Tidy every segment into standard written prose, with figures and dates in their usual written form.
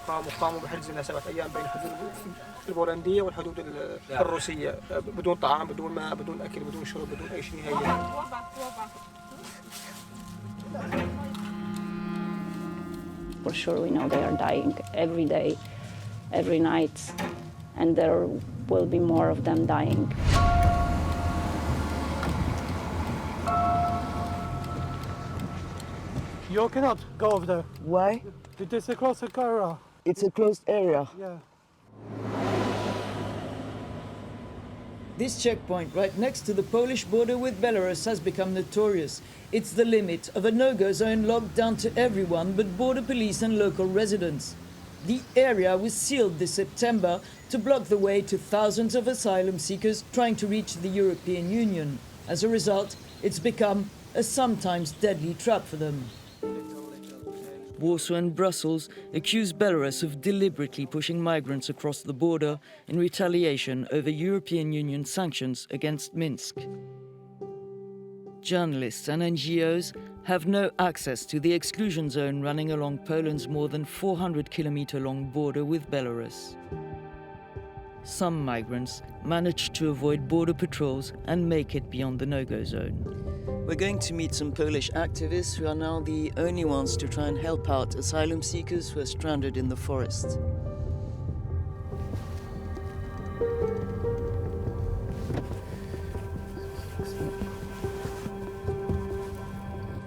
قاموا بحجز لنا 7 أيام بين الحدود البولندية والحدود الروسية بدون طعام بدون ماء بدون أكل بدون شرب بدون أي شيء نهائيا. For sure we know they are dying every day, every night, and there will be more of them dying. You cannot go over there. Why? It is a closed area. It's a closed area. Yeah. This checkpoint right next to the Polish border with Belarus has become notorious. It's the limit of a no-go zone locked down to everyone but border police and local residents. The area was sealed this September to block the way to thousands of asylum seekers trying to reach the European Union. As a result, it's become a sometimes deadly trap for them. Warsaw and Brussels accuse Belarus of deliberately pushing migrants across the border in retaliation over European Union sanctions against Minsk. Journalists and NGOs have no access to the exclusion zone running along Poland's more than 400-kilometer-long border with Belarus. Some migrants manage to avoid border patrols and make it beyond the no-go zone. We're going to meet some Polish activists who are now the only ones to try and help out asylum seekers who are stranded in the forest.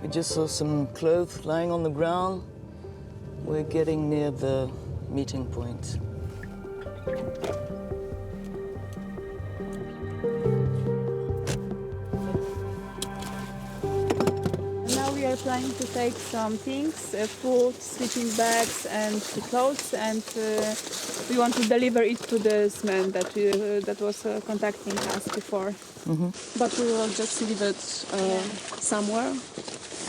We just saw some clothes lying on the ground. We're getting near the meeting point. We are planning to take some things, food, sleeping bags and clothes, and we want to deliver it to this man that was contacting us before. But we will just leave it somewhere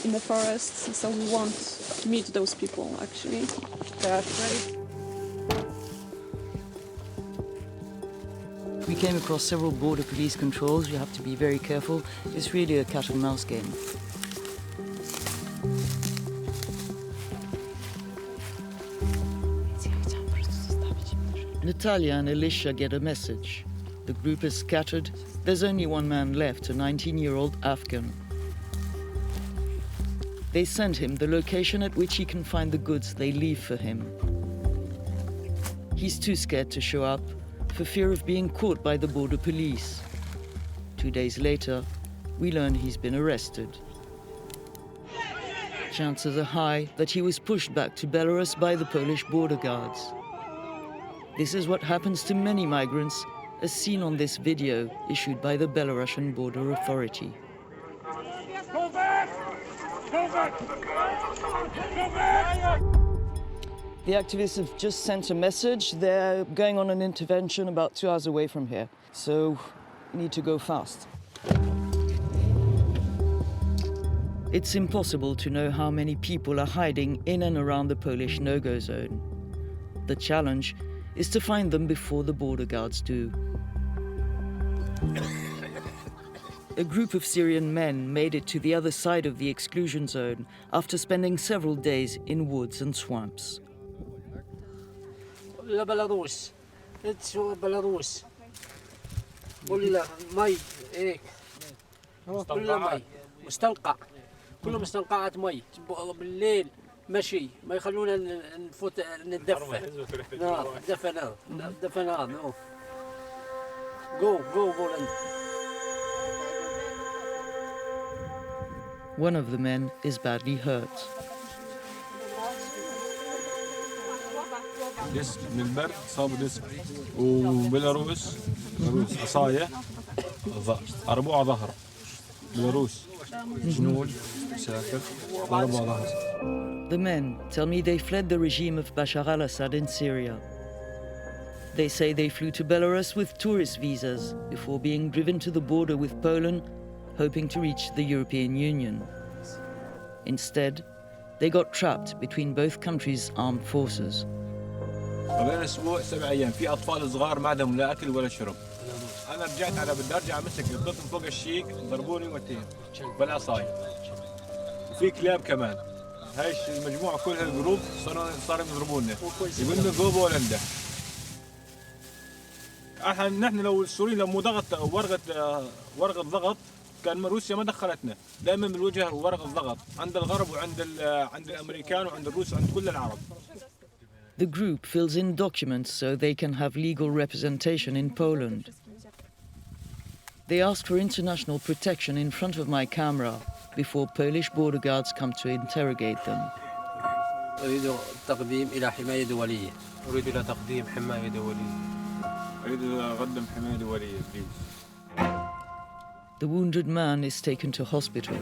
in the forest, so we won't meet those people actually. They are afraid. We came across several border police controls. You have to be very careful. It's really a cat and mouse game. Natalia and Alicia get a message. The group is scattered. There's only one man left, a 19-year-old Afghan. They send him the location at which he can find the goods they leave for him. He's too scared to show up for fear of being caught by the border police. 2 days later, we learn he's been arrested. Chances are high that he was pushed back to Belarus by the Polish border guards. This is what happens to many migrants, as seen on this video issued by the Belarusian Border Authority. Go back! Go back! Go back! The activists have just sent a message. They're going on an intervention about 2 hours away from here, so we need to go fast. It's impossible to know how many people are hiding in and around the Polish no-go zone. The challenge is to find them before the border guards do. A group of Syrian men made it to the other side of the exclusion zone after spending several days in woods and swamps. Belarus. It's Belarus. مي هيك كلها مي مستنقع كله مستنقعات مي بالليل مشي ما يخلونا نفوت نتدفى دفى نار go Poland. One of the men is badly hurt. ديسك من البرد صاب ديسك وبيلاروس عصاية ضربوه على ظهره بيلاروس جنود ساكر ضربوه على ظهره. The men tell me they fled the regime of Bashar al-Assad in Syria. They say they flew to Belarus with tourist visas before being driven to the border with Poland, hoping to reach the European Union. Instead, they got trapped between both countries' armed forces. بين اسبوع 7 ايام في اطفال صغار ما عندهم لا اكل ولا شرب. انا رجعت على بدي ارجع مسك ضلت فوق الشيك ضربوني وقتين بالعصايه. وفي كلاب كمان. هاي المجموعة كلها الجروب صاروا يضربونا يقولوا جو بولندا. نحن لو السوريين لو مو ضغط ورقة ضغط كان روسيا ما دخلتنا. دائما بنواجه ورقة ضغط عند الغرب وعند الأمريكان وعند الروس وعند كل العرب. The group fills in documents so they can have legal representation in Poland. They ask for international protection in front of my camera before Polish border guards come to interrogate them. أريد التقديم إلى حماية دولية. أريد إلى تقديم حماية دولية. أريد أقدم حماية دولية please. The wounded man is taken to hospital.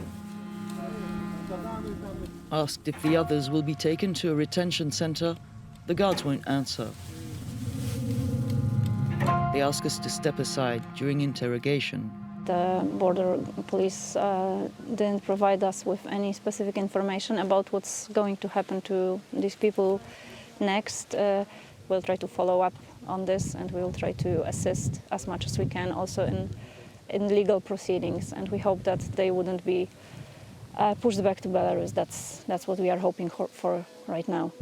Asked if the others will be taken to a retention center, the guards won't answer. They ask us to step aside during interrogation. The border police didn't provide us with any specific information about what's going to happen to these people next. We'll try to follow up on this, and we will try to assist as much as we can also in legal proceedings, and we hope that they wouldn't be pushed back to Belarus. That's what we are hoping for right now.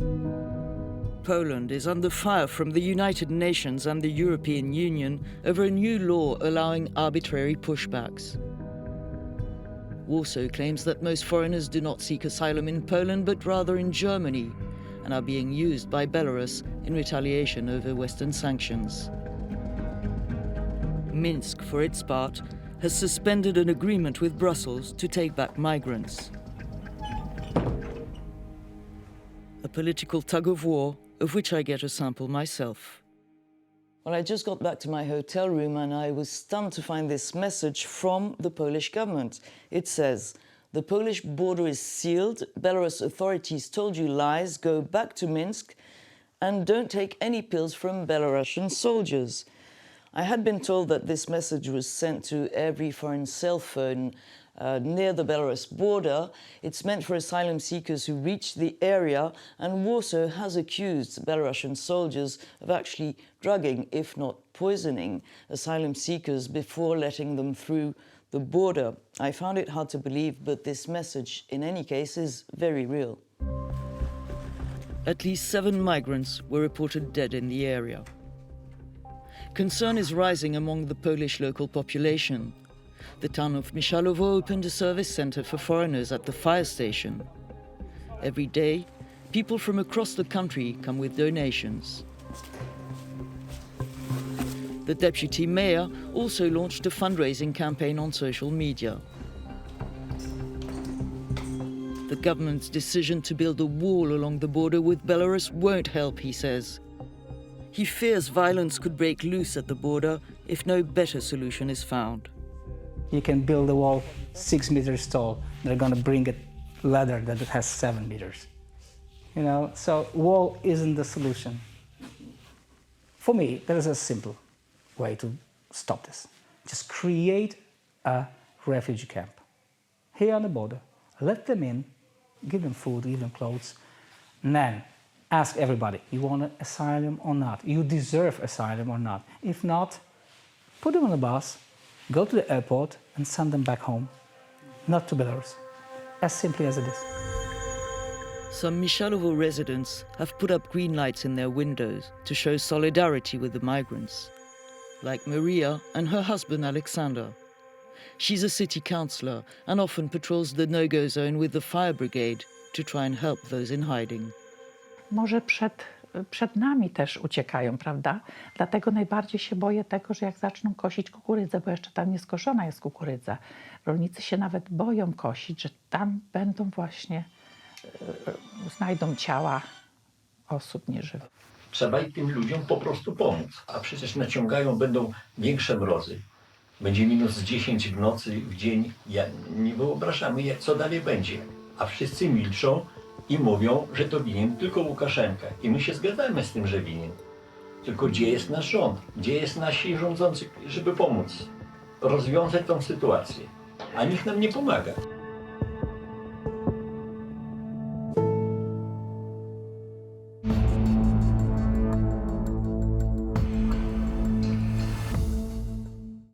Poland is under fire from the United Nations and the European Union over a new law allowing arbitrary pushbacks. Warsaw claims that most foreigners do not seek asylum in Poland but rather in Germany and are being used by Belarus in retaliation over Western sanctions. Minsk, for its part, has suspended an agreement with Brussels to take back migrants. A political tug-of-war of which I get a sample myself. Well, I just got back to my hotel room and I was stunned to find this message from the Polish government. It says, "The Polish border is sealed. Belarus authorities told you lies. Go back to Minsk and don't take any pills from Belarusian soldiers." I had been told that this message was sent to every foreign cell phone near the Belarus border. It's meant for asylum seekers who reach the area, and Warsaw has accused Belarusian soldiers of actually drugging, if not poisoning, asylum seekers before letting them through the border. I found it hard to believe, but this message, in any case, is very real. At least 7 migrants were reported dead in the area. Concern is rising among the Polish local population. The town of Michalowo opened a service center for foreigners at the fire station. Every day, people from across the country come with donations. The deputy mayor also launched a fundraising campaign on social media. The government's decision to build a wall along the border with Belarus won't help, he says. He fears violence could break loose at the border if no better solution is found. You can build a wall 6 meters tall. They're going to bring a ladder that has 7 meters. You know, so wall isn't the solution. For me, there is a simple way to stop this. Just create a refugee camp here on the border. Let them in, give them food, give them clothes, and then ask everybody, you want an asylum or not? You deserve asylum or not? If not, put them on a bus, go to the airport and send them back home, not to Belarus. As simply as it is. Some Michalowo residents have put up green lights in their windows to show solidarity with the migrants, like Maria and her husband Alexander. She's a city councillor and often patrols the no-go zone with the fire brigade to try and help those in hiding. Może przed nami też uciekają, prawda? Dlatego najbardziej się boję tego, że jak zaczną kosić kukurydzę, bo jeszcze tam nieskoszona jest kukurydza. Rolnicy się nawet boją kosić, że tam będą właśnie, znajdą ciała osób nieżywych. Trzeba i tym ludziom po prostu pomóc, a przecież będą większe mrozy. Będzie minus 10 w nocy, w dzień. Ja nie wyobrażamy, co dalej będzie. A wszyscy milczą i mówią, że to winien tylko Łukaszenka. I my się zgadzamy z tym, że winien. Tylko gdzie jest nasz rząd? Gdzie jest nasi rządzący, żeby pomóc rozwiązać tą sytuację? A nikt nam nie pomaga.